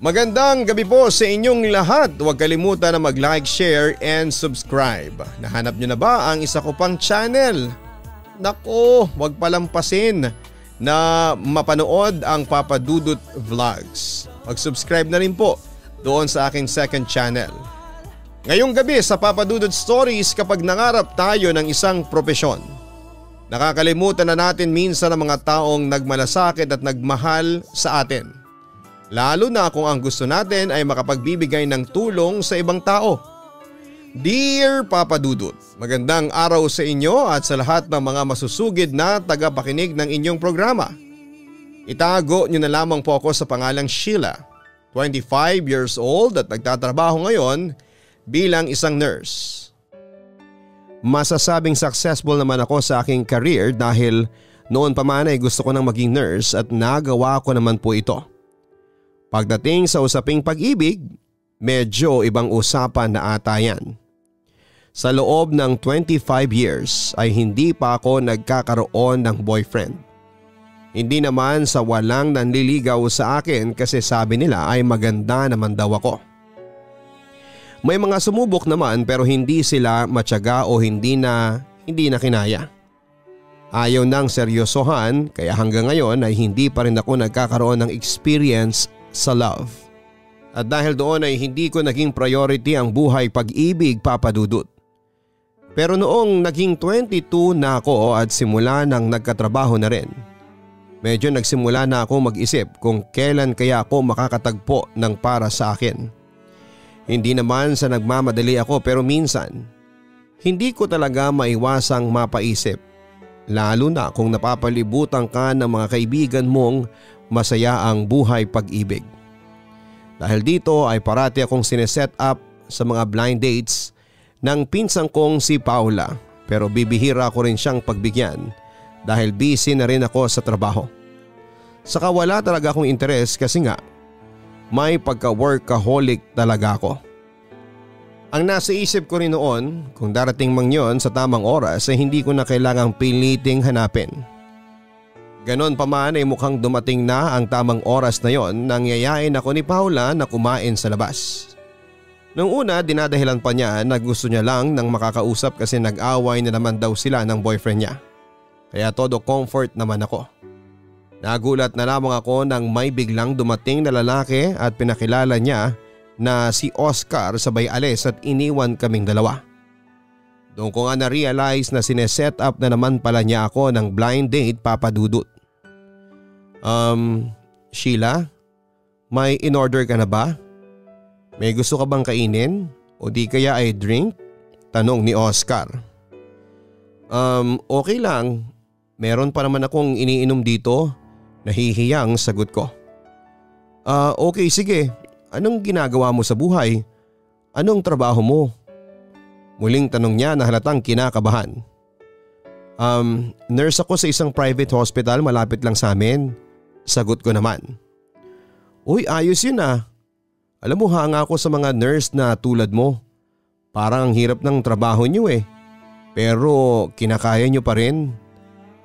Magandang gabi po sa inyong lahat. Huwag kalimutan na mag-like, share and subscribe. Nahanap nyo na ba ang isa ko pang channel? Nako, huwag palampasin na mapanood ang Papa Dudut Vlogs. Mag-subscribe na rin po doon sa aking second channel. Ngayong gabi sa Papa Dudut Stories, kapag nangarap tayo ng isang propesyon, nakakalimutan na natin minsan ang mga taong nagmalasakit at nagmahal sa atin. Lalo na kung ang gusto natin ay makapagbibigay ng tulong sa ibang tao. Dear Papa Dudut, magandang araw sa inyo at sa lahat ng mga masusugid na tagapakinig ng inyong programa. Itago nyo na lamang po ako sa pangalang Sheila, 25 years old at nagtatrabaho ngayon bilang isang nurse. Masasabing successful naman ako sa aking career dahil noon pa man ay gusto ko nang maging nurse at nagawa ko naman po ito. Pagdating sa usaping pag-ibig, medyo ibang usapan na ata yan. Sa loob ng 25 years ay hindi pa ako nagkakaroon ng boyfriend. Hindi naman sa walang nanliligaw sa akin kasi sabi nila ay maganda naman daw ako. May mga sumubok naman pero hindi sila matyaga o hindi na kinaya. Ayaw nang seryosohan kaya hanggang ngayon ay hindi pa rin ako nagkakaroon ng experience sa love. At dahil doon ay hindi ko naging priority ang buhay pag-ibig, Papa Dudut. Pero noong naging 22 na ako at simula nang nagkatrabaho na rin, medyo nagsimula na ako mag-isip kung kailan kaya ako makakatagpo ng para sa akin. Hindi naman sa nagmamadali ako pero minsan, hindi ko talaga maiwasang mapaisip. Lalo na kung napapalibutan ka ng mga kaibigan mong masaya ang buhay pag-ibig. Dahil dito ay parati akong sineset up sa mga blind dates ng pinsang kong si Paula pero bibihira ko rin siyang pagbigyan dahil busy na rin ako sa trabaho. Saka wala talaga akong interes kasi nga may pagka-workaholic talaga ako. Ang nasa isip ko rin noon kung darating mang yon sa tamang oras ay hindi ko na kailangang piliting hanapin. Ganon pa man ay mukhang dumating na ang tamang oras na yon nang yayain ako ni Paula na kumain sa labas. Noong una dinadahilan pa niya na gusto niya lang ng makakausap kasi nag-away na naman daw sila ng boyfriend niya. Kaya todo comfort naman ako. Nagulat na lamang ako nang may biglang dumating na lalaki at pinakilala niya na si Oscar sabay alis at iniwan kaming dalawa. Doon ko nga na-realize na sineset up na naman pala niya ako ng blind date, Papa Dudut. Sheila, may in-order ka na ba? May gusto ka bang kainin? O di kaya ay drink? Tanong ni Oscar. Okay lang. Meron pa naman akong iniinom dito. Nahihiyang sagot ko. Okay sige. Anong ginagawa mo sa buhay? Anong trabaho mo? Muling tanong niya na halatang kinakabahan. Nurse ako sa isang private hospital malapit lang sa amin. Sagot ko naman. Uy, ayos yun ah. Alam mo, hanga ako sa mga nurse na tulad mo. Parang ang hirap ng trabaho niyo eh. Pero kinakaya niyo pa rin.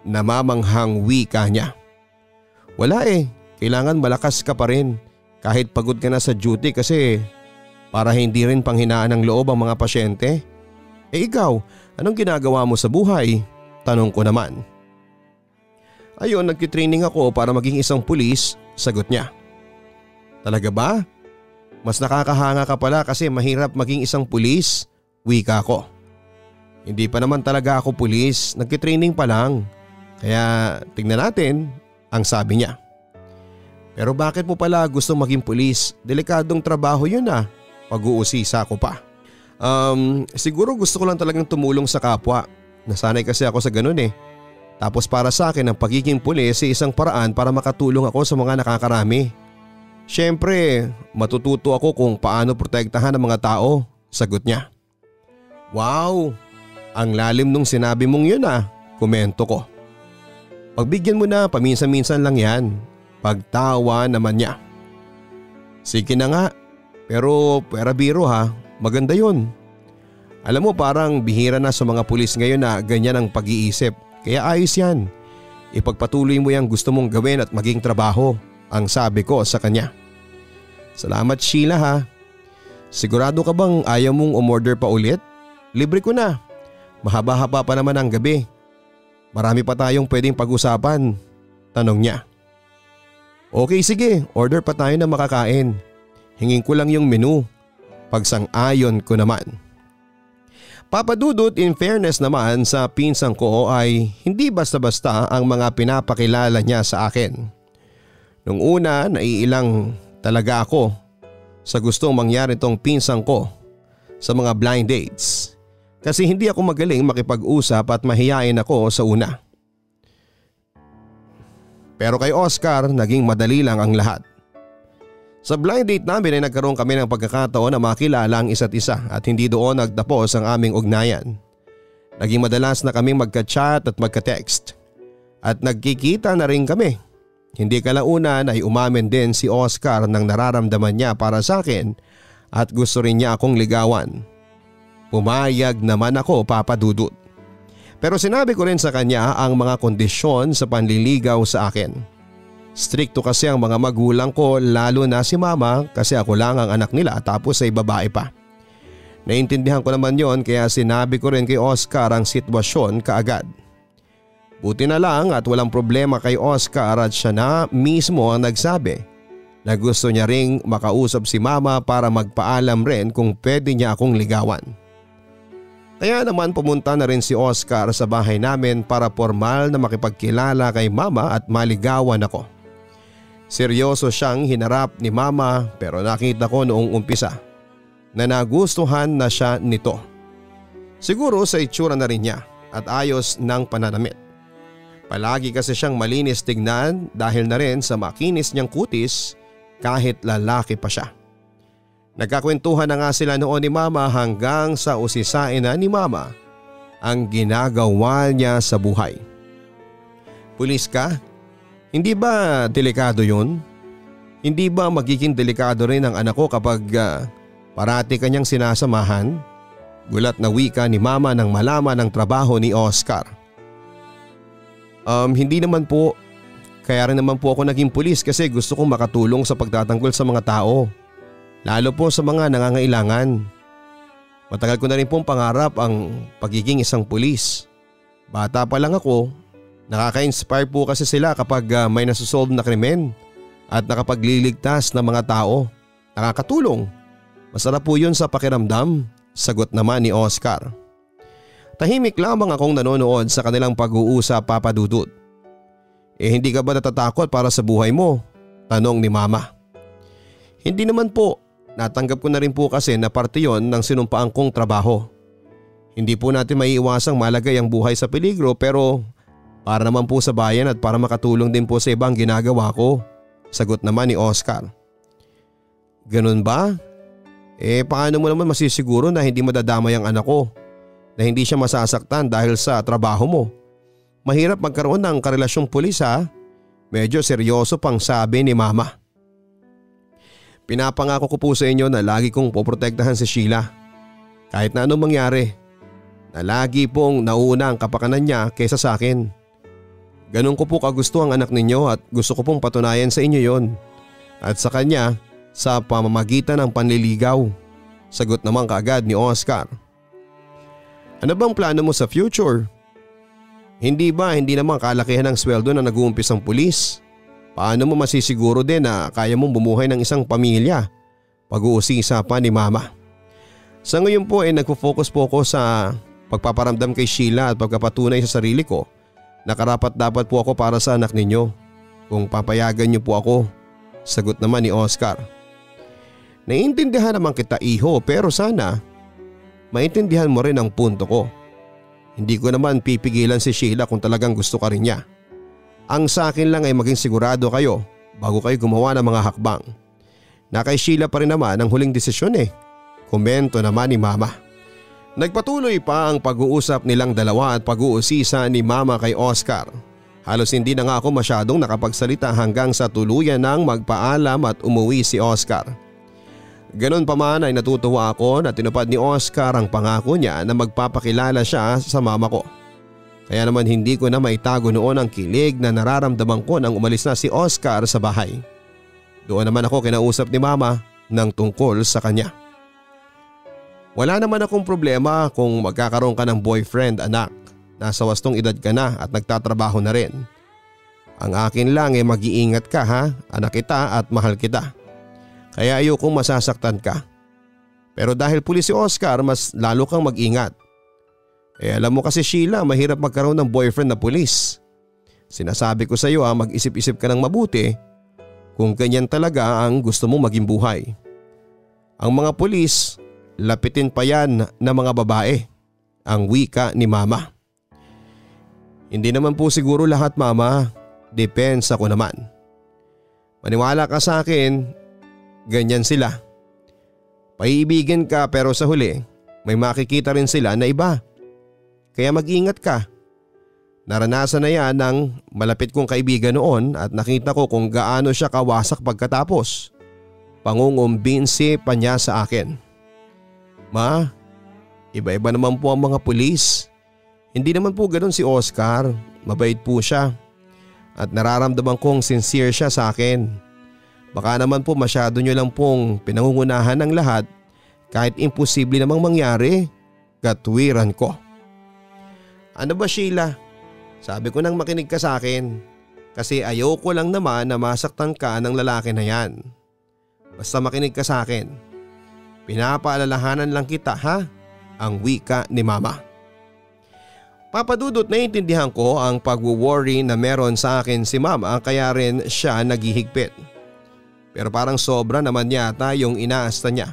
Namamanghang wika niya. Wala eh, kailangan malakas ka pa rin. Kahit pagod ka na sa duty kasi para hindi rin panghinaan ng loob ang mga pasyente. Ikaw, anong ginagawa mo sa buhay? Tanong ko naman. Ayun, nagtitraining ako para maging isang pulis, sagot niya. Talaga ba? Mas nakakahanga ka pala kasi mahirap maging isang pulis, wika ko. Hindi pa naman talaga ako pulis, nagtitraining pa lang. Kaya tignan natin, ang sabi niya. Pero bakit mo pala gusto maging pulis? Delikadong trabaho yun ah, pag-uusisa ko pa. Siguro gusto ko lang talagang tumulong sa kapwa. Nasanay kasi ako sa ganun eh. Tapos para sa akin ang pagiging pulis ay isang paraan para makatulong ako sa mga nakakarami. Siyempre, matututo ako kung paano protektahan ang mga tao, sagot niya. Wow, ang lalim nung sinabi mong yun ah, komento ko. Pagbigyan mo na, paminsan-minsan lang yan. Pagtawa naman niya. Sige na nga, pero pera biro ha, maganda yun. Alam mo parang bihira na sa mga pulis ngayon na ganyan ang pag-iisip. Kaya ayos yan. Ipagpatuloy mo yung gusto mong gawin at maging trabaho, ang sabi ko sa kanya. Salamat Sheila ha. Sigurado ka bang ayaw mong umorder pa ulit? Libre ko na. Mahaba-haba pa naman ang gabi. Marami pa tayong pwedeng pag-usapan. Tanong niya. Okay sige, order pa tayo na makakain. Hingin ko lang yung menu. Pagsang-ayon ko naman. Papa Dudut, in fairness naman sa pinsang ko ay hindi basta-basta ang mga pinapakilala niya sa akin. Nung una, naiilang talaga ako sa gustong mangyari tong pinsang ko sa mga blind dates. Kasi hindi ako magaling makipag-usap at mahiyain ako sa una. Pero kay Oscar, naging madali lang ang lahat. Sa blind date namin ay nagkaroon kami ng pagkakataon na makilala ang isa't isa at hindi doon nagtapos ang aming ugnayan. Naging madalas na kaming magka-chat at magka-text. At nagkikita na rin kami. Hindi kalaunan ay umamin din si Oscar ng nararamdaman niya para sa akin at gusto rin niya akong ligawan. Pumayag naman ako, Papa Dudut. Pero sinabi ko rin sa kanya ang mga kondisyon sa panliligaw sa akin. Strikto kasi ang mga magulang ko, lalo na si mama kasi ako lang ang anak nila tapos ay babae pa. Naintindihan ko naman yon kaya sinabi ko rin kay Oscar ang sitwasyon kaagad. Buti na lang at walang problema kay Oscar at siya na mismo ang nagsabi na gusto niya ring makausap si mama para magpaalam rin kung pwede niya akong ligawan. Kaya naman pumunta na rin si Oscar sa bahay namin para formal na makipagkilala kay mama at maligawan ako. Seryoso siyang hinarap ni mama pero nakita ko noong umpisa na nagustuhan na siya nito. Siguro sa itsura na rin niya at ayos ng pananamit. Palagi kasi siyang malinis tignan dahil na rin sa makinis niyang kutis kahit lalaki pa siya. Nagkakwentuhan na nga sila noon ni mama hanggang sa usisain na ni mama ang ginagawa niya sa buhay. Pulis ka? Hindi ba delikado yun? Hindi ba magiging delikado rin ang anak ko kapag parati kanyang sinasamahan? Gulat na wika ni mama nang malaman ang trabaho ni Oscar. Hindi naman po. Kaya rin naman po ako naging pulis kasi gusto kong makatulong sa pagtatanggol sa mga tao. Lalo po sa mga nangangailangan. Matagal ko na rin pong pangarap ang pagiging isang pulis. Bata pa lang ako. Nakaka-inspire po kasi sila kapag may nasusolve na krimen at nakapagliligtas ng mga tao. Nakakatulong. Masarap po yun sa pakiramdam, sagot naman ni Oscar. Tahimik lamang akong nanonood sa kanilang pag-uusap, Papa Dudut. Hindi ka ba natatakot para sa buhay mo? Tanong ni mama. Hindi naman po. Natanggap ko na rin po kasi na parte yon ng sinumpaan kong trabaho. Hindi po natin maiiwasang malagay ang buhay sa peligro pero para naman po sa bayan at para makatulong din po sa ibang ginagawa ko, sagot naman ni Oscar. Ganun ba? Paano mo naman masisiguro na hindi madadamay ang anak ko? Na hindi siya masasaktan dahil sa trabaho mo? Mahirap magkaroon ng karelasyong pulis ha? Medyo seryoso pang sabi ni mama. Pinapangako ko po sa inyo na lagi kong poprotektahan si Sheila. Kahit na anong mangyari, na lagi pong nauna ang kapakanan niya kaysa sa akin. Ganun ko po kagusto ang anak ninyo at gusto ko pong patunayan sa inyo yon. At sa kanya sa pamamagitan ng panliligaw, sagot naman kaagad ni Oscar. Ano bang plano mo sa future? Hindi naman kalakihan ng sweldo na nag-uumpisang pulis? Paano mo masisiguro din na kaya mong bumuhay ng isang pamilya? Pag-uusisa pa ni mama. Sa ngayon po nagpo-focus po ako sa pagpaparamdam kay Sheila at pagkapatunay sa sarili ko na karapat dapat po ako para sa anak ninyo. Kung papayagan niyo po ako, sagot naman ni Oscar. Naiintindihan naman kita iho pero sana maintindihan mo rin ang punto ko. Hindi ko naman pipigilan si Sheila kung talagang gusto ka rin niya. Ang sa akin lang ay maging sigurado kayo bago kayo gumawa ng mga hakbang. Na kay Sheila pa rin naman ang huling desisyon Komento naman ni mama. Nagpatuloy pa ang pag-uusap nilang dalawa at pag-uusisa ni mama kay Oscar. Halos hindi na nga ako masyadong nakapagsalita hanggang sa tuluyan ng magpaalam at umuwi si Oscar. Ganon pa man ay natutuwa ako na tinupad ni Oscar ang pangako niya na magpapakilala siya sa mama ko. Kaya naman hindi ko na maitago noon ang kilig na nararamdaman ko nang umalis na si Oscar sa bahay. Doon naman ako kinausap ni mama ng tungkol sa kanya. Wala naman akong problema kung magkakaroon ka ng boyfriend, anak. Nasa wastong edad ka na at nagtatrabaho na rin. Ang akin lang mag-iingat ka ha, anak kita at mahal kita. Kaya ayokong masasaktan ka. Pero dahil pulis si Oscar, mas lalo kang mag-ingat. Alam mo kasi Sheila, mahirap magkaroon ng boyfriend na pulis. Sinasabi ko sa iyo mag-isip-isip ka ng mabuti kung ganyan talaga ang gusto mo maging buhay. Ang mga pulis, lapitin pa yan ng mga babae, ang wika ni mama. Hindi naman po siguro lahat mama, depends ako naman. Maniwala ka sa akin, ganyan sila. Paiibigin ka pero sa huli, may makikita rin sila na iba. Kaya mag-ingat ka. Naranasan na yan ng malapit kong kaibigan noon at nakita ko kung gaano siya kawasak pagkatapos. Pangungumbinsi pa niya sa akin. Ma, iba-iba naman po ang mga pulis. Hindi naman po ganoon si Oscar, mabait po siya. At nararamdaman kong sincere siya sa akin. Baka naman po masyado nyo lang pong pinangungunahan ng lahat kahit imposible namang mangyari. Katwiran ko. Ano ba Sheila? Sabi ko nang makinig ka sa akin. Kasi ayoko lang naman na masaktan ka ng lalaki na yan. Basta makinig ka sa akin. Pinapaalalahanan lang kita ha? Ang wika ni mama. Papadudot, naiintindihan ko ang pag-worry na meron sa akin si mama kaya rin siya naghihigpit. Pero parang sobra naman yata yung inaasta niya.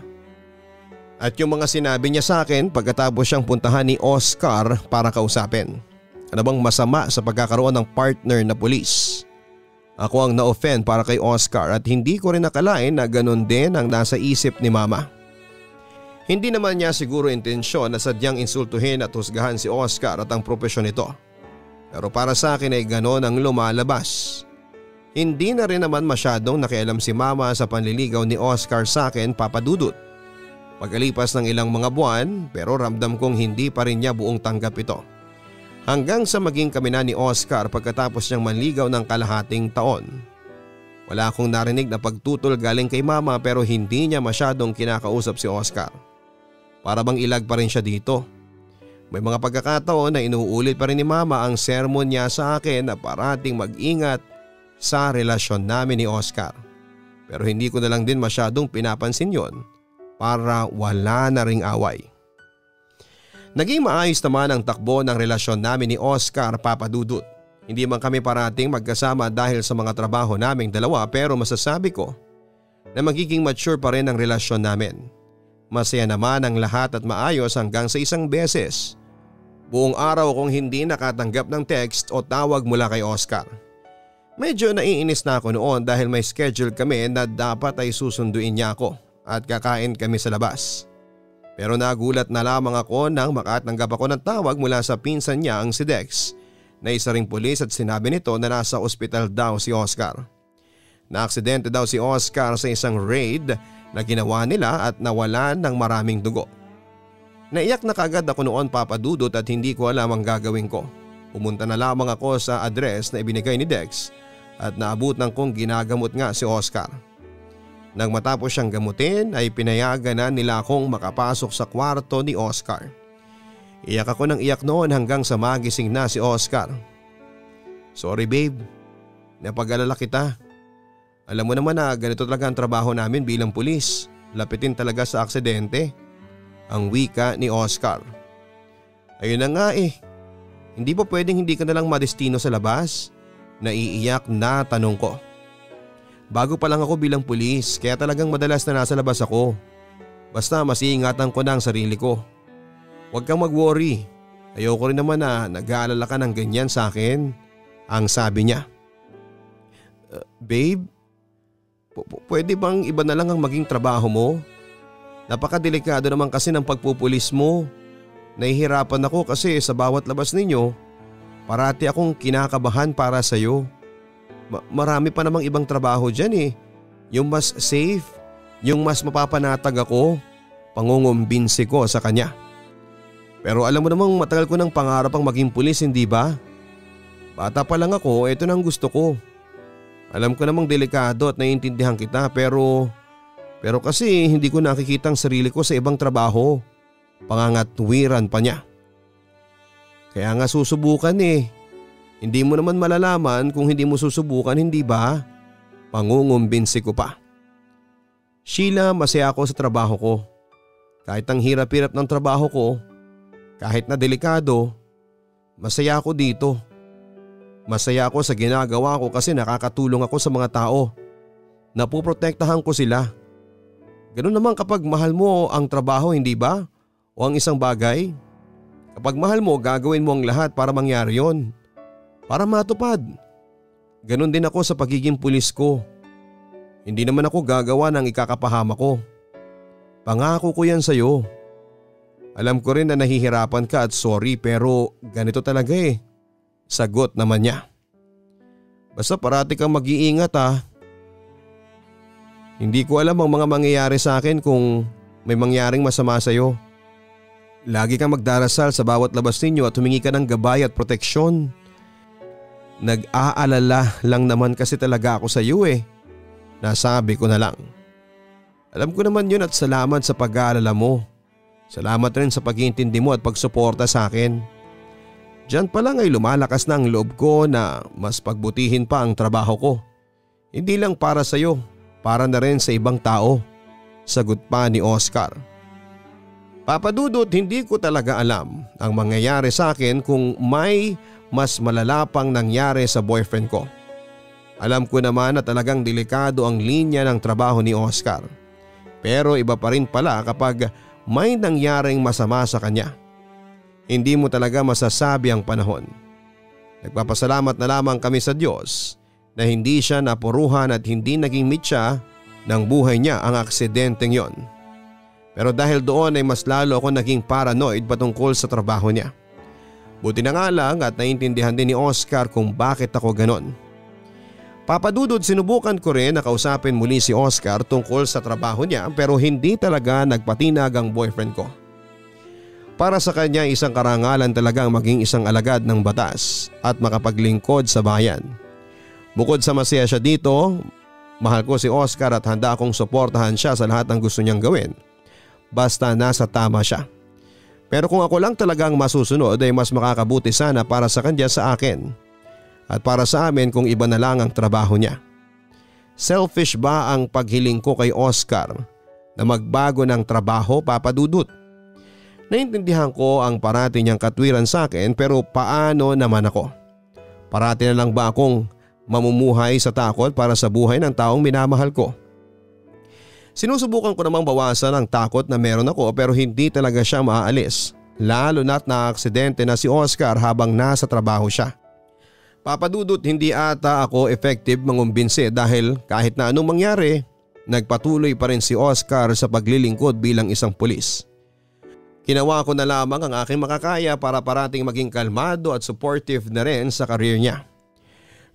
At yung mga sinabi niya sa akin pagkatapos siyang puntahan ni Oscar para kausapin. Ano bang masama sa pagkakaroon ng partner na pulis? Ako ang na-offend para kay Oscar at hindi ko rin nakalain na ganun din ang nasa isip ni mama. Hindi naman niya siguro intensyon na sadyang insultuhin at husgahan si Oscar at ang propesyon nito. Pero para sa akin ay ganon ang lumalabas. Hindi na rin naman masyadong nakialam si mama sa panliligaw ni Oscar sa akin, papadudot. Pagkalipas ng ilang mga buwan pero ramdam kong hindi pa rin niya buong tanggap ito. Hanggang sa maging kami na ni Oscar pagkatapos niyang manligaw ng kalahating taon. Wala akong narinig na pagtutol galing kay mama pero hindi niya masyadong kinakausap si Oscar. Para bang ilag pa rin siya dito. May mga pagkakataon na inuulit pa rin ni mama ang sermon niya sa akin na parating mag-ingat sa relasyon namin ni Oscar. Pero hindi ko na lang din masyadong pinapansin yon para wala na ring away. Naging maayos naman ang takbo ng relasyon namin ni Oscar, papadudot. Hindi man kami parating magkasama dahil sa mga trabaho naming dalawa pero masasabi ko na magiging mature pa rin ang relasyon namin. Masaya naman ang lahat at maayos hanggang sa isang beses. Buong araw kong hindi nakatanggap ng text o tawag mula kay Oscar. Medyo naiinis na ako noon dahil may schedule kami na dapat ay susunduin niya ako at kakain kami sa labas. Pero nagulat na lamang ako nang makatanggap ako ng tawag mula sa pinsan niya ang si Dex na isa ring pulis at sinabi nito na nasa ospital daw si Oscar. Naaksidente daw si Oscar sa isang raid na ginawa nila at nawalan ng maraming dugo. Naiyak na kagad ako noon, papadudot, at hindi ko alam ang gagawin ko. Pumunta na lamang ako sa address na ibinigay ni Dex at naabutan kong ginagamot nga si Oscar. Nang matapos siyang gamutin ay pinayagan na nila akong makapasok sa kwarto ni Oscar. Iyak ako ng iyak noon hanggang sa magising na si Oscar. Sorry babe, napag-alala kita. Alam mo naman na ganito talaga ang trabaho namin bilang pulis. Lapitin talaga sa aksidente. Ang wika ni Oscar. Ayun na nga eh. Hindi pa pwedeng hindi ka nalang madestino sa labas? Naiiyak na tanong ko. Bago pa lang ako bilang pulis kaya talagang madalas na nasa labas ako. Basta mas iingatan ko na ang sarili ko. Huwag kang mag-worry. Ayoko rin naman na nag-aalala ka ng ganyan sa akin. Ang sabi niya. Babe, pwede bang iba na lang ang maging trabaho mo? Napakadelikado naman kasi ng pagpupulis mo. Nahihirapan ako kasi sa bawat labas ninyo, parati akong kinakabahan para sa iyo. Marami pa namang ibang trabaho dyan eh. Yung mas safe, yung mas mapapanatag ako. Pangungumbinsi ko sa kanya. Pero alam mo namang matagal ko ng pangarap ang maging pulis, hindi ba? Bata pa lang ako, ito nang gusto ko. Alam ko namang delikado at naiintindihan kita pero kasi hindi ko nakikita ang sarili ko sa ibang trabaho. Pangangatwiran pa niya. Kaya nga susubukan eh. Hindi mo naman malalaman kung hindi mo susubukan, hindi ba? Pangungumbinsi ko pa. Sheila, masaya ako sa trabaho ko. Kahit ang hirap-hirap ng trabaho ko, kahit na delikado, masaya ako dito. Masaya ako sa ginagawa ko kasi nakakatulong ako sa mga tao. Napoprotektahan ko sila. Ganun naman kapag mahal mo ang trabaho, hindi ba? O ang isang bagay. Kapag mahal mo, gagawin mo ang lahat para mangyari yon. Para matupad. Ganun din ako sa pagiging pulis ko. Hindi naman ako gagawa ng ikakapahama ko. Pangako ko yan sa'yo. Alam ko rin na nahihirapan ka at sorry pero ganito talaga eh. Sagot naman niya. Basta parati kang mag-iingat ha. Hindi ko alam ang mga mangyayari sa akin kung may mangyaring masama sa'yo. Lagi kang magdarasal sa bawat labas ninyo at humingi ka ng gabay at proteksyon. Nag-aalala lang naman kasi talaga ako sa iyo eh. Nasabi ko na lang. Alam ko naman yun at salamat sa pag-aalala mo. Salamat rin sa pag-iintindi mo at pagsuporta sa akin. Diyan pa lang ay lumalakas na ang loob ko na mas pagbutihin pa ang trabaho ko. Hindi lang para sa iyo, para na rin sa ibang tao. Sagot pa ni Oscar. Papa Dudut, hindi ko talaga alam ang mangyayari sa akin kung may mas malala pang nangyari sa boyfriend ko. Alam ko naman na talagang delikado ang linya ng trabaho ni Oscar. Pero iba pa rin pala kapag may nangyaring masama sa kanya. Hindi mo talaga masasabi ang panahon. Nagpapasalamat na lamang kami sa Diyos na hindi siya napuruhan at hindi naging mitya ng buhay niya ang aksidenteng yon. Pero dahil doon ay mas lalo ako naging paranoid patungkol sa trabaho niya. Buti na nga lang at naiintindihan din ni Oscar kung bakit ako ganon. Papadudod, sinubukan ko rin na kausapin muli si Oscar tungkol sa trabaho niya pero hindi talaga nagpatinag ang boyfriend ko. Para sa kanya isang karangalan talagang maging isang alagad ng batas at makapaglingkod sa bayan. Bukod sa masaya siya dito, mahal ko si Oscar at handa akong suportahan siya sa lahat ng gusto niyang gawin. Basta nasa tama siya. Pero kung ako lang talagang masusunod ay mas makakabuti sana para sa kanya sa akin. At para sa amin kung iba na lang ang trabaho niya. Selfish ba ang paghiling ko kay Oscar na magbago ng trabaho, Papa Dudut? Naintindihan ko ang parati niyang katwiran sa akin pero paano naman ako? Parati na lang ba akong mamumuhay sa takot para sa buhay ng taong minamahal ko? Sinusubukan ko namang bawasan ang takot na meron ako pero hindi talaga siya maaalis. Lalo na't na-aksidente na si Oscar habang nasa trabaho siya. Papadudot, hindi ata ako effective mangumbinsi dahil kahit na anong mangyari, nagpatuloy pa rin si Oscar sa paglilingkod bilang isang pulis. Ginawa ko na lamang ang aking makakaya para parating maging kalmado at supportive na rin sa career niya.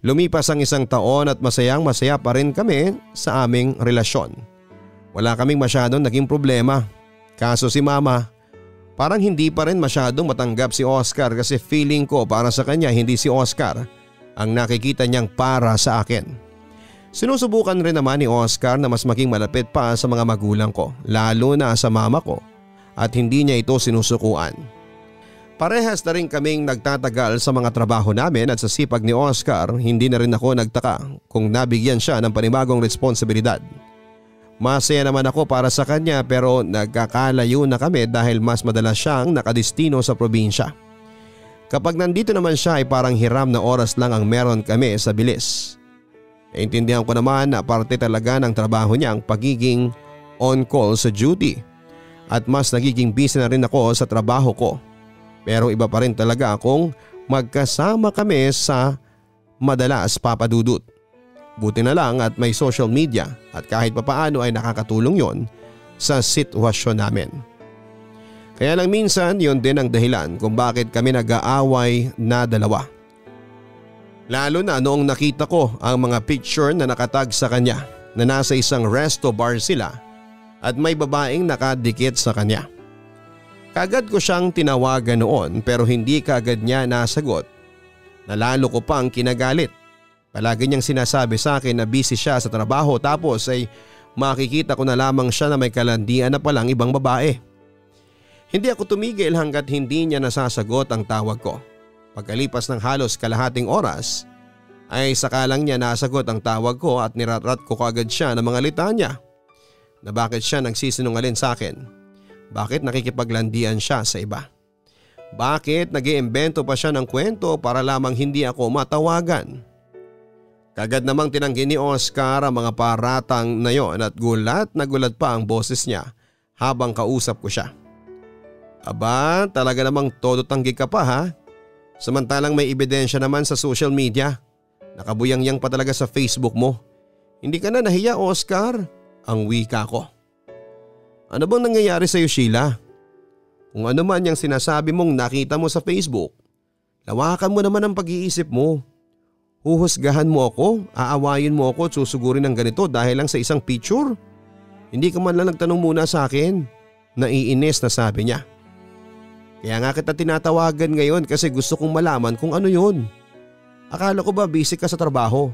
Lumipas ang isang taon at masayang-masaya pa rin kami sa aming relasyon. Wala kaming masyadong naging problema. Kaso si Mama, parang hindi pa rin masyadong matanggap si Oscar kasi feeling ko para sa kanya hindi si Oscar ang nakikita niyang para sa akin. Sinusubukan rin naman ni Oscar na mas maging malapit pa sa mga magulang ko, lalo na sa mama ko, at hindi niya ito sinusukuan. Parehas na rin kaming nagtatagal sa mga trabaho namin at sa sipag ni Oscar, hindi na rin ako nagtaka kung nabigyan siya ng panibagong responsibilidad. Masaya naman ako para sa kanya pero nagkakalayo na kami dahil mas madalas siyang nakadestino sa probinsya. Kapag nandito naman siya ay parang hiram na oras lang ang meron kami sa bilis. Naintindihan ko naman na parte talaga ng trabaho niya ang pagiging on-call sa duty at mas nagiging busy na rin ako sa trabaho ko. Pero iba pa rin talaga akong magkasama kami sa madalas, Papa Dudut. Buti na lang at may social media at kahit papaano ay nakakatulong yon sa sitwasyon namin. Kaya lang minsan yon din ang dahilan kung bakit kami nag-aaway na dalawa. Lalo na noong nakita ko ang mga picture na nakatag sa kanya na nasa isang resto bar sila at may babaeng nakadikit sa kanya. Kagad ko siyang tinawagan noon pero hindi kagad niya nasagot. Nalalo ko pang kinagalit. Palagi niyang sinasabi sa akin na busy siya sa trabaho tapos ay makikita ko na lamang siya na may kalandian na palang ibang babae. Hindi ako tumigil hanggat hindi niya nasasagot ang tawag ko. Pagkalipas ng halos kalahating oras ay sakalang niya nasagot ang tawag ko at nirarat ko kaagad siya ng mga litanya na bakit siya nagsisinungaling sa akin. Bakit nakikipaglandian siya sa iba? Bakit nag-iimbento pa siya ng kwento para lamang hindi ako matawagan? Kagad namang tinanggi ni Oscar ang mga paratang na yon at gulat na gulat pa ang boses niya habang kausap ko siya. Aba, talaga namang todo tanggi ka pa ha? Samantalang may ebidensya naman sa social media. Nakabuyang-yang pa talaga sa Facebook mo. Hindi ka na nahiya, Oscar? Ang wika ko. Ano bang nangyayari sa iyo, Sheila? Kung ano man yung sinasabi mong nakita mo sa Facebook, lawakan mo naman ang pag-iisip mo. Huhusgahan mo ako, aawayin mo ako at susugurin ng ganito dahil lang sa isang picture? Hindi ka man lang nagtanong muna sa akin. Naiinis na sabi niya. Kaya nga kita tinatawagan ngayon kasi gusto kong malaman kung ano yun. Akala ko ba busy ka sa trabaho?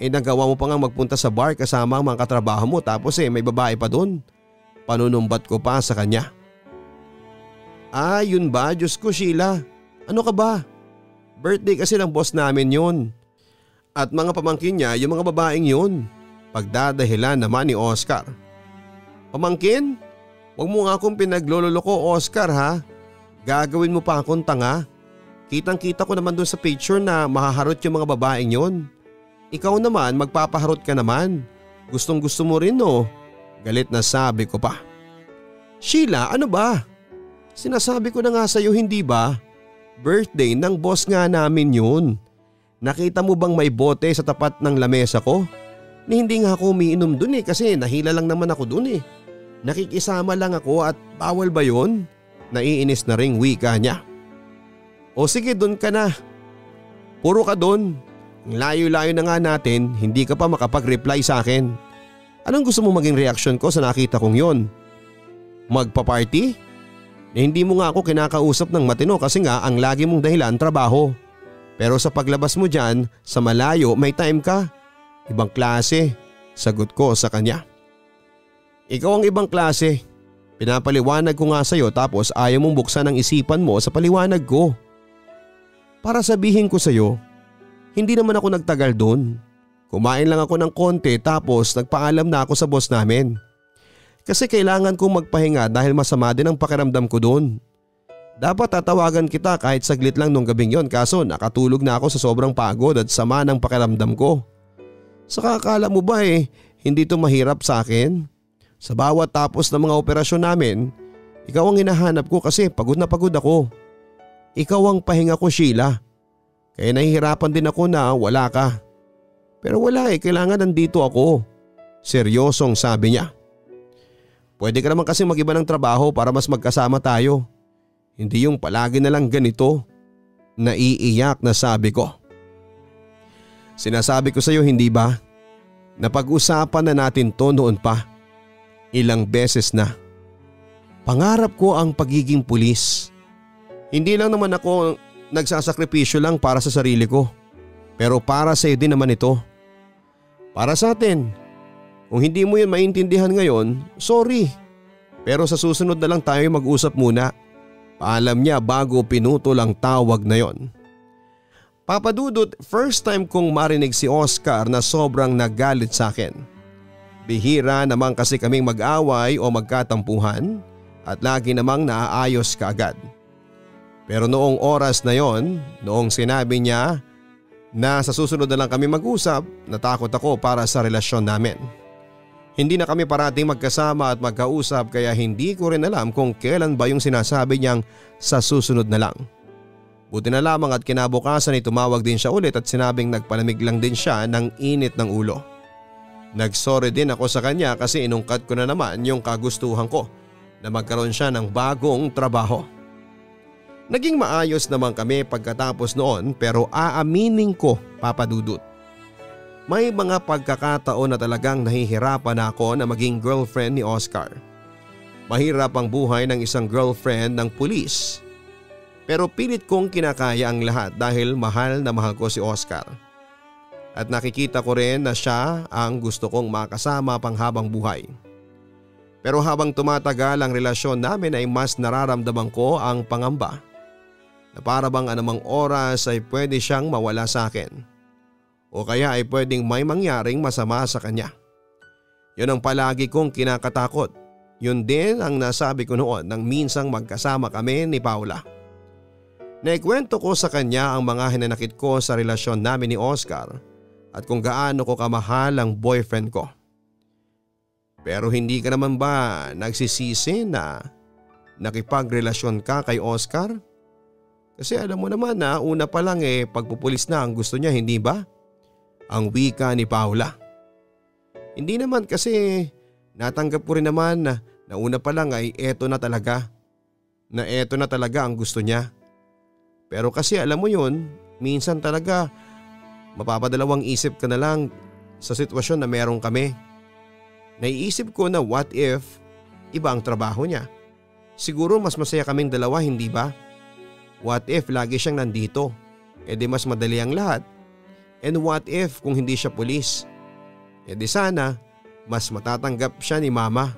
Nagawa mo pa nga magpunta sa bar kasama ang mga katrabaho mo tapos may babae pa dun. Panunumbat ko pa sa kanya. Ah, yun ba? Diyos ko, Sheila. Ano ka ba? Birthday kasi ng boss namin yun. At mga pamangkin niya yung mga babaeng yun. Pagdadahilan naman ni Oscar. Pamangkin? Huwag mo nga akong pinaglololoko, Oscar ha. Gagawin mo pa akong tanga. Kitang-kita ko naman dun sa picture na mahaharot yung mga babaeng yun. Ikaw naman magpapaharot ka naman. Gustong gusto mo rin no? Galit na sabi ko pa. Sheila, ano ba? Sinasabi ko na nga sa'yo hindi ba? Birthday ng boss nga namin yun. Nakita mo bang may bote sa tapat ng lamesa ko? Ni hindi nga ako umiinom dun kasi nahila lang naman ako dun Nakikisama lang ako at bawal ba yun? Naiinis na ring wika niya. O sige dun ka na. Puro ka dun. Ang layo-layo na nga natin, hindi ka pa makapag-reply sa akin. Anong gusto mo maging reaksyon ko sa nakita kong yon? Magpa-party? Hindi mo nga ako kinakausap ng matino kasi nga ang lagi mong dahilan trabaho. Pero sa paglabas mo dyan, sa malayo may time ka. Ibang klase, sagot ko sa kanya. Ikaw ang ibang klase. Pinapaliwanag ko nga sa'yo tapos ayaw mong buksan ang isipan mo sa paliwanag ko. Para sabihin ko sa'yo, hindi naman ako nagtagal doon. Kumain lang ako ng konti tapos nagpaalam na ako sa boss namin. Kasi kailangan kong magpahinga dahil masama din ang pakiramdam ko doon. Dapat tatawagan kita kahit saglit lang nung gabing yon kaso nakatulog na ako sa sobrang pagod at sama ng pakiramdam ko. Saka akala mo ba hindi to mahirap sa akin? Sa bawat tapos ng mga operasyon namin, ikaw ang hinahanap ko kasi pagod na pagod ako. Ikaw ang pahinga ko, Sheila. Kaya nahihirapan din ako na wala ka. Pero wala kailangan nandito ako. Seryosong sabi niya. Pwede ka naman kasi mag-iba ng trabaho para mas magkasama tayo. Hindi yung palagi na lang ganito. Naiiyak na sabi ko. Sinasabi ko sa iyo hindi ba? Napag-usapan na natin to noon pa. Ilang beses na. Pangarap ko ang pagiging pulis. Hindi lang naman ako nagsasakripisyo lang para sa sarili ko. Pero para sa iyo din naman ito. Para sa atin. Kung hindi mo yun maintindihan ngayon, sorry. Pero sa susunod na lang tayo mag-usap muna. Paalam niya bago pinutol ang tawag na yon. Papa Dudut, first time kong marinig si Oscar na sobrang nagalit sa akin. Bihira naman kasi kaming mag-away o magkatampuhan at lagi namang naaayos kaagad. Pero noong oras na yon, noong sinabi niya na sa susunod na lang kami mag-usap, natakot ako para sa relasyon namin. Hindi na kami parating magkasama at magkausap kaya hindi ko rin alam kung kailan ba yung sinasabi niyang sa susunod na lang. Buti na lamang at kinabukasan ay tumawag din siya ulit at sinabing nagpalamig lang din siya ng init ng ulo. Nagsorry din ako sa kanya kasi inungkat ko na naman yung kagustuhan ko na magkaroon siya ng bagong trabaho. Naging maayos naman kami pagkatapos noon pero aaminin ko, Papa Dudut. May mga pagkakataon na talagang nahihirapan ako na maging girlfriend ni Oscar. Mahirap ang buhay ng isang girlfriend ng pulis. Pero pilit kong kinakaya ang lahat dahil mahal na mahal ko si Oscar. At nakikita ko rin na siya ang gusto kong makasama panghabang buhay. Pero habang tumatagal ang relasyon namin ay mas nararamdaman ko ang pangamba na para bang anumang oras ay pwede siyang mawala sa akin o kaya ay pwedeng may mangyaring masama sa kanya. Yun ang palagi kong kinakatakot. Yun din ang nasabi ko noon nang minsang magkasama kami ni Paula. Naikwento ko sa kanya ang mga hinanakit ko sa relasyon namin ni Oscar at kung gaano ko kamahal ang boyfriend ko. Pero hindi ka naman ba nagsisisi na nakipagrelasyon ka kay Oscar? Kasi alam mo naman na una pa lang pagpupulis na ang gusto niya, hindi ba? Ang wika ni Paula. Hindi naman kasi natanggap ko rin naman na una pa lang ay eto na talaga. Na eto na talaga ang gusto niya. Pero kasi alam mo yun, minsan talaga mapapadalawang isip ka na lang sa sitwasyon na meron kami. Naiisip ko na what if iba ang trabaho niya? Siguro mas masaya kaming dalawa, hindi ba? What if lagi siyang nandito? E di mas madali ang lahat. And what if kung hindi siya pulis? E di sana mas matatanggap siya ni mama.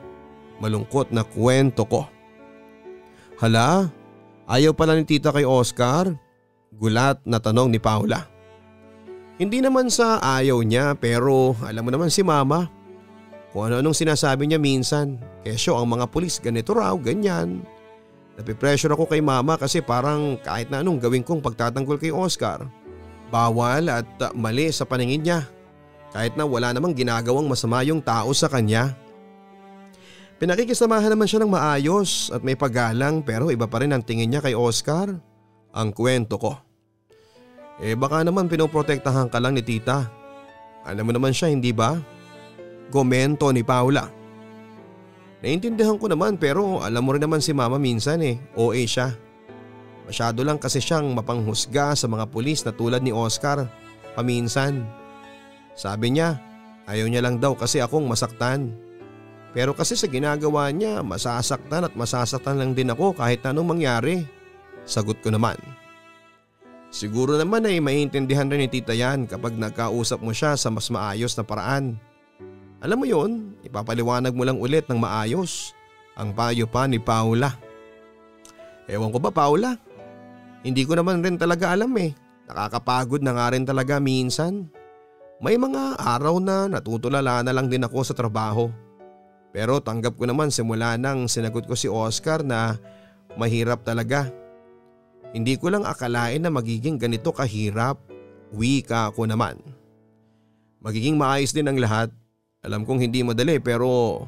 Malungkot na kwento ko. Hala, ayaw pala ni tita kay Oscar? Gulat na tanong ni Paula. Hindi naman sa ayaw niya pero alam mo naman si mama. Kung ano-anong sinasabi niya minsan. Kesyo ang mga pulis ganito raw, ganyan. Napipressure ako kay mama kasi parang kahit na anong gawin kong pagtatanggol kay Oscar, bawal at mali sa paningin niya. Kahit na wala namang ginagawang masama yung tao sa kanya. Pinakikisamahan naman siya ng maayos at may paggalang pero iba pa rin ang tingin niya kay Oscar. Ang kwento ko. Baka naman pinoprotektahan ka lang ni tita. Alam mo naman siya, hindi ba? Komento ni Paula. Naintindihan ko naman pero alam mo rin naman si mama minsan OA siya. Masyado lang kasi siyang mapanghusga sa mga pulis na tulad ni Oscar paminsan. Sabi niya ayaw niya lang daw kasi akong masaktan. Pero kasi sa ginagawa niya masasaktan lang din ako kahit anong mangyari. Sagot ko naman. Siguro naman ay maiintindihan rin ni tita yan kapag nagkausap mo siya sa mas maayos na paraan. Alam mo yun, ipapaliwanag mo lang ulit ng maayos. Ang payo pa ni Paula. Ewan ko ba Paula? Hindi ko naman rin talaga alam Nakakapagod na nga rin talaga minsan. May mga araw na natutulala na lang din ako sa trabaho. Pero tanggap ko naman simula nang sinagot ko si Oscar na mahirap talaga. Hindi ko lang akalain na magiging ganito kahirap. Wika ko naman. Magiging maayos din ang lahat. Alam kong hindi madali pero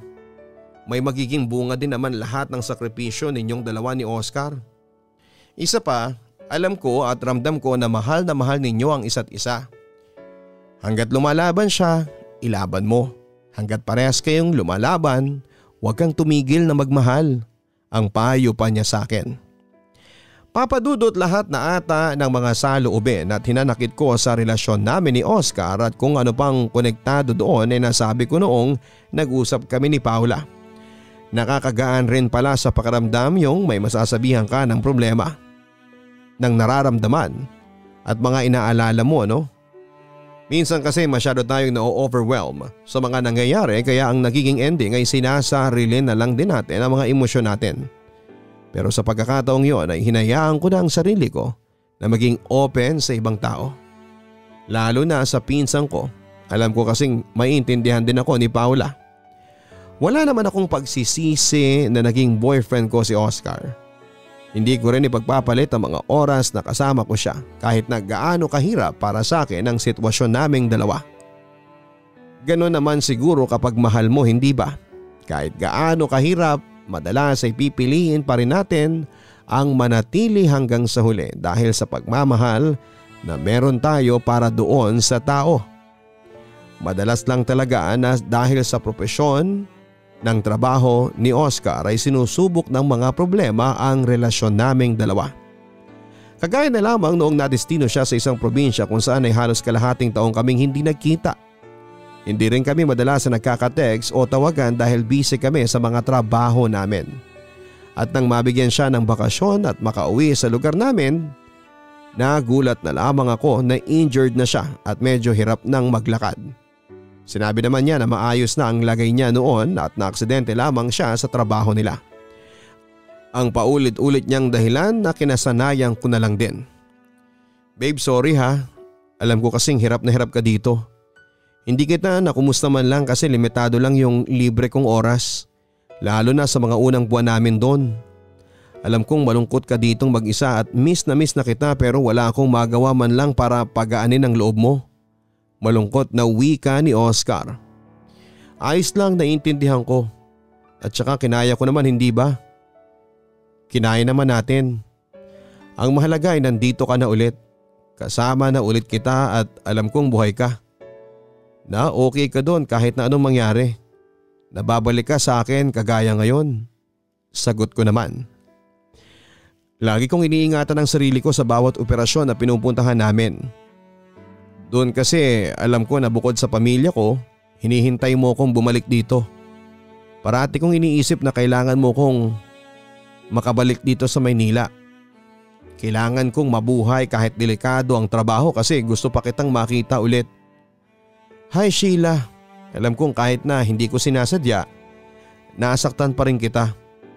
may magiging bunga din naman lahat ng sakripisyo ninyong dalawa ni Oscar. Isa pa, alam ko at ramdam ko na mahal ninyo ang isa't isa. Hanggat lumalaban siya, ilaban mo. Hanggat parehas kayong lumalaban, huwag kang tumigil na magmahal. Ang payo pa niya sa akin. Papadudot lahat na ata ng mga saloobin at hinanakit ko sa relasyon namin ni Oscar at kung ano pang konektado doon nasabi ko noong nag-usap kami ni Paula. Nakakagaan rin pala sa pakiramdam yung may masasabihan ka ng problema, ng nararamdaman at mga inaalala mo Minsan kasi masyado tayong na-overwhelm sa mga nangyayari kaya ang nagiging ending ay sinasarili na lang din natin ang mga emosyon natin. Pero sa pagkakataong yon ay hinayaan ko na ang sarili ko na maging open sa ibang tao. Lalo na sa pinsan ko. Alam ko kasing maiintindihan din ako ni Paula. Wala naman akong pagsisisi na naging boyfriend ko si Oscar. Hindi ko rin ipagpapalit ang mga oras na kasama ko siya kahit na gaano kahirap para sa akin ang sitwasyon naming dalawa. Ganon naman siguro kapag mahal mo, hindi ba? Kahit gaano kahirap, madalas ay pipiliin pa rin natin ang manatili hanggang sa huli dahil sa pagmamahal na meron tayo para doon sa tao. Madalas lang talaga na dahil sa propesyon ng trabaho ni Oscar ay sinusubok ng mga problema ang relasyon naming dalawa. Kagaya na lamang noong nadestino siya sa isang probinsya kung saan ay halos kalahating taong kaming hindi nagkita. Hindi rin kami madalas na nagkaka-text o tawagan dahil busy kami sa mga trabaho namin. At nang mabigyan siya ng bakasyon at makauwi sa lugar namin, Nagulat na lamang ako na injured na siya at medyo hirap nang maglakad. Sinabi naman niya na maayos na ang lagay niya noon at naaksidente lamang siya sa trabaho nila. Ang paulit-ulit niyang dahilan na kinasanayan ko na lang din. Babe, sorry ha. Alam ko kasing hirap na hirap ka dito. Hindi kita nakumusta man lang kasi limitado lang yung libre kong oras. Lalo na sa mga unang buwan namin doon. Alam kong malungkot ka ditong mag-isa at miss na kita pero wala akong magawa man lang para pagaanin ang loob mo. Malungkot na wika ni Oscar. Ayos lang, naiintindihan ko. At saka kinaya ko naman, hindi ba? Kinaya naman natin. Ang mahalaga ay nandito ka na ulit. Kasama na ulit kita at alam kong buhay ka. Na okay ka doon kahit na anong mangyari. Nababalik ka sa akin kagaya ngayon. Sagot ko naman. Lagi kong iniingatan ang sarili ko sa bawat operasyon na pinupuntahan namin. Doon kasi alam ko na bukod sa pamilya ko, hinihintay mo kong bumalik dito. Parati kong iniisip na kailangan mo kong makabalik dito sa Maynila. Kailangan kong mabuhay kahit delikado ang trabaho kasi gusto pa kitang makita ulit. Hi Sheila, alam kong kahit na hindi ko sinasadya, nasaktan pa rin kita.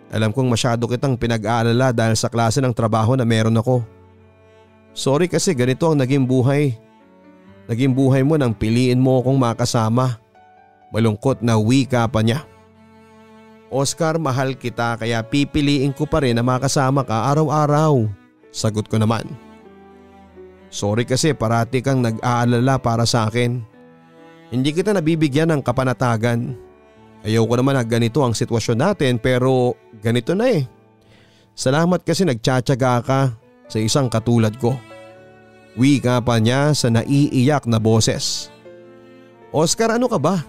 Alam kong masyado kitang pinag-aalala dahil sa klase ng trabaho na meron ako. Sorry kasi ganito ang naging buhay. Naging buhay mo nang piliin mo akong makasama. Malungkot na wika pa niya. Oscar, mahal kita kaya pipiliin ko pa rin na makasama ka araw-araw. Sagot ko naman. Sorry kasi parati kang nag-aalala para sa akin. Hindi kita nabibigyan ng kapanatagan. Ayaw ko naman na ganito ang sitwasyon natin pero ganito na eh. Salamat kasi nagtsatsaga ka sa isang katulad ko. Wika pa niya sa naiiyak na boses. Oscar, ano ka ba?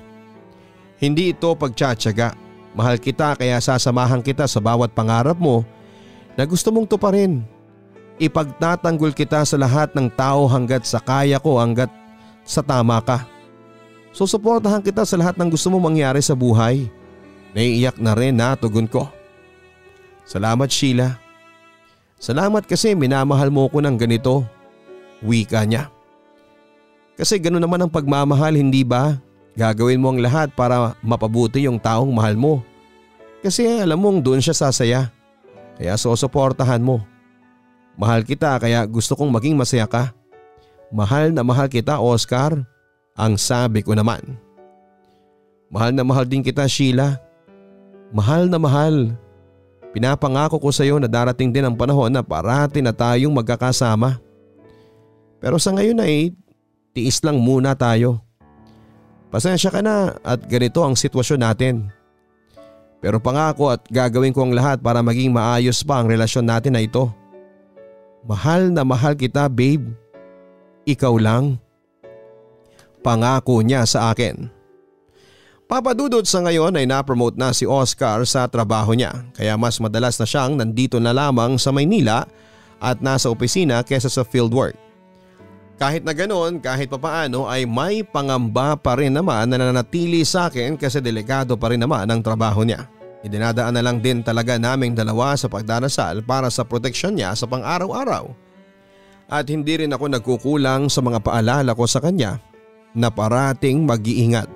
Hindi ito pagtsatsaga. Mahal kita kaya sasamahan kita sa bawat pangarap mo na gusto mong tuparin. Ipagtatanggol kita sa lahat ng tao hanggat sa kaya ko, hanggat sa tama ka. Susuportahan kita sa lahat ng gusto mong mangyari sa buhay. Naiiyak na rin na tugon ko. Salamat Sheila. Salamat kasi minamahal mo ko ng ganito. Wika niya. Kasi gano'n naman ang pagmamahal, hindi ba? Gagawin mo ang lahat para mapabuti yung taong mahal mo. Kasi alam mong doon siya sasaya. Kaya susuportahan mo. Mahal kita kaya gusto kong maging masaya ka. Mahal na mahal kita, Oscar. Ang sabi ko naman. Mahal na mahal din kita, Sheila. Mahal na mahal. Pinapangako ko sa iyo na darating din ang panahon na parati na tayong magkakasama. Pero sa ngayon ay tiis lang muna tayo. Pasensya ka na at ganito ang sitwasyon natin. Pero pangako at gagawin ko ang lahat para maging maayos pa ang relasyon natin na ito. Mahal na mahal kita, babe. Ikaw lang. Pangako niya sa akin. Papadudod sa ngayon ay na-promote na si Oscar sa trabaho niya kaya mas madalas na siyang nandito na lamang sa Maynila at nasa opisina kesa sa fieldwork. Kahit na ganoon, kahit papaano ay may pangamba pa rin naman na nananatili sa akin kasi delikado pa rin naman ang trabaho niya. Idinadaan na lang din talaga naming dalawa sa pagdarasal para sa proteksyon niya sa pang-araw-araw. At hindi rin ako nagkukulang sa mga paalala ko sa kanya na parating mag-iingat.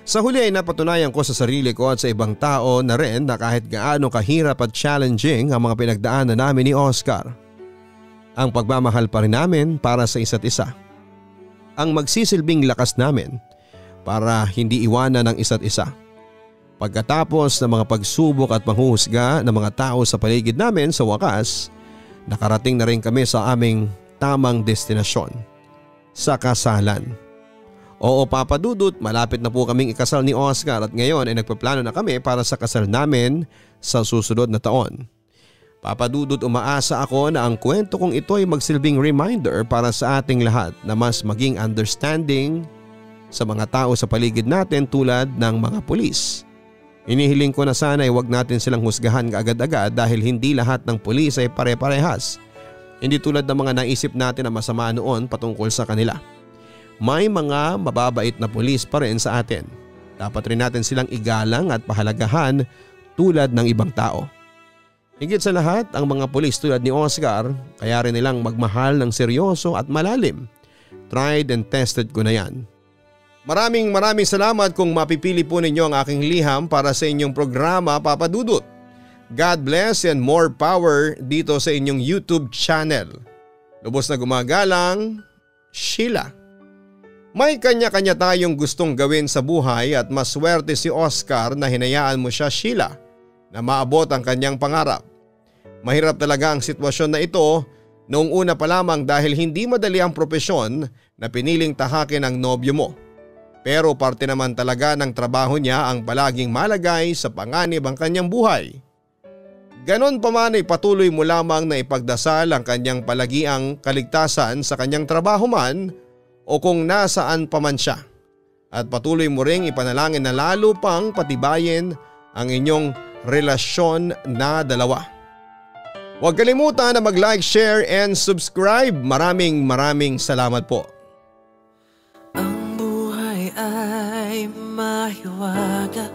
Sa huli ay napatunayan ko sa sarili ko at sa ibang tao na rin na kahit gaano kahirap at challenging ang mga pinagdaanan namin ni Oscar, ang pagmamahal pa rin namin para sa isa't isa. Ang magsisilbing lakas namin para hindi iwanan ng isa't isa. Pagkatapos ng mga pagsubok at panghuhusga ng mga tao sa paligid namin, sa wakas, nakarating na rin kami sa aming tamang destinasyon. Sa kasalan. Oo, papadudot, malapit na po kaming ikasal ni Oscar at ngayon ay nagpaplano na kami para sa kasal namin sa susunod na taon. Papadudot, umaasa ako na ang kwento kong ito ay magsilbing reminder para sa ating lahat na mas maging understanding sa mga tao sa paligid natin tulad ng mga pulis. Inihiling ko na sana ay huwag natin silang husgahan agad-agad dahil hindi lahat ng pulis ay pare-parehas. Hindi tulad ng mga naisip natin na masama noon patungkol sa kanila. May mga mababait na pulis pa rin sa atin. Dapat rin natin silang igalang at pahalagahan tulad ng ibang tao. Higit sa lahat, ang mga pulis tulad ni Oscar, kaya rin nilang magmahal ng seryoso at malalim. Tried and tested ko na yan. Maraming salamat kung mapipili po ninyo ang aking liham para sa inyong programa, Papa Dudut. God bless and more power dito sa inyong YouTube channel. Lubos na gumagalang, Sheila. May kanya-kanya tayong gustong gawin sa buhay at maswerte si Oscar na hinayaan mo siya, Sheila, na maabot ang kanyang pangarap. Mahirap talaga ang sitwasyon na ito noong una pa lamang dahil hindi madali ang propesyon na piniling tahakin ng nobyo mo. Pero parte naman talaga ng trabaho niya ang palaging malagay sa panganib ang kanyang buhay. Ganon pa man ay patuloy mo lamang na ipagdasal ang kanyang palagiang kaligtasan sa kanyang trabaho man o kung nasaan pa man siya. At patuloy mo ring ipanalangin na lalo pang patibayin ang inyong relasyon na dalawa. Huwag kalimutan na mag-like, share and subscribe. Maraming salamat po. Ang buhay ay mahiwaga,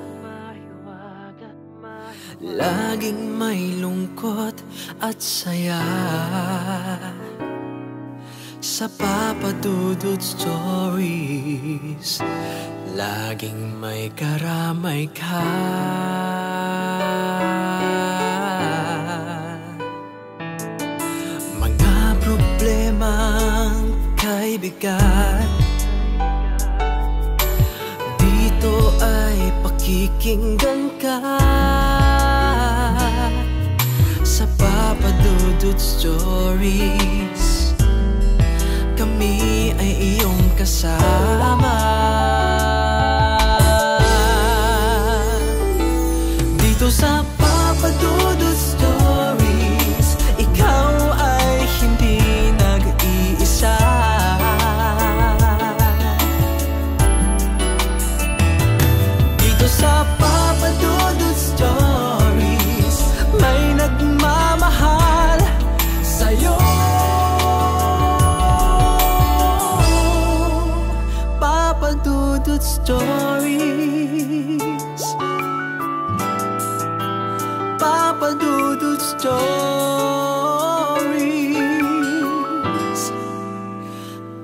laging may lungkot at saya. Sa Papa Dudut Stories, laging may karamay ka. Problemang kay bigat, dito ay pakikinggan ka. Sa Papa Dudut Stories, kami ay iyong kasama. Dito sa Papa Dudut Stories, ikaw ay hindi nag-iisa. Dito sa Papa Dudut Stories, may nagmamahal sa'yo. Papa Dudut Stories, Papa Dudut Stories,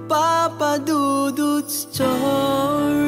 Papa Dudut Stories.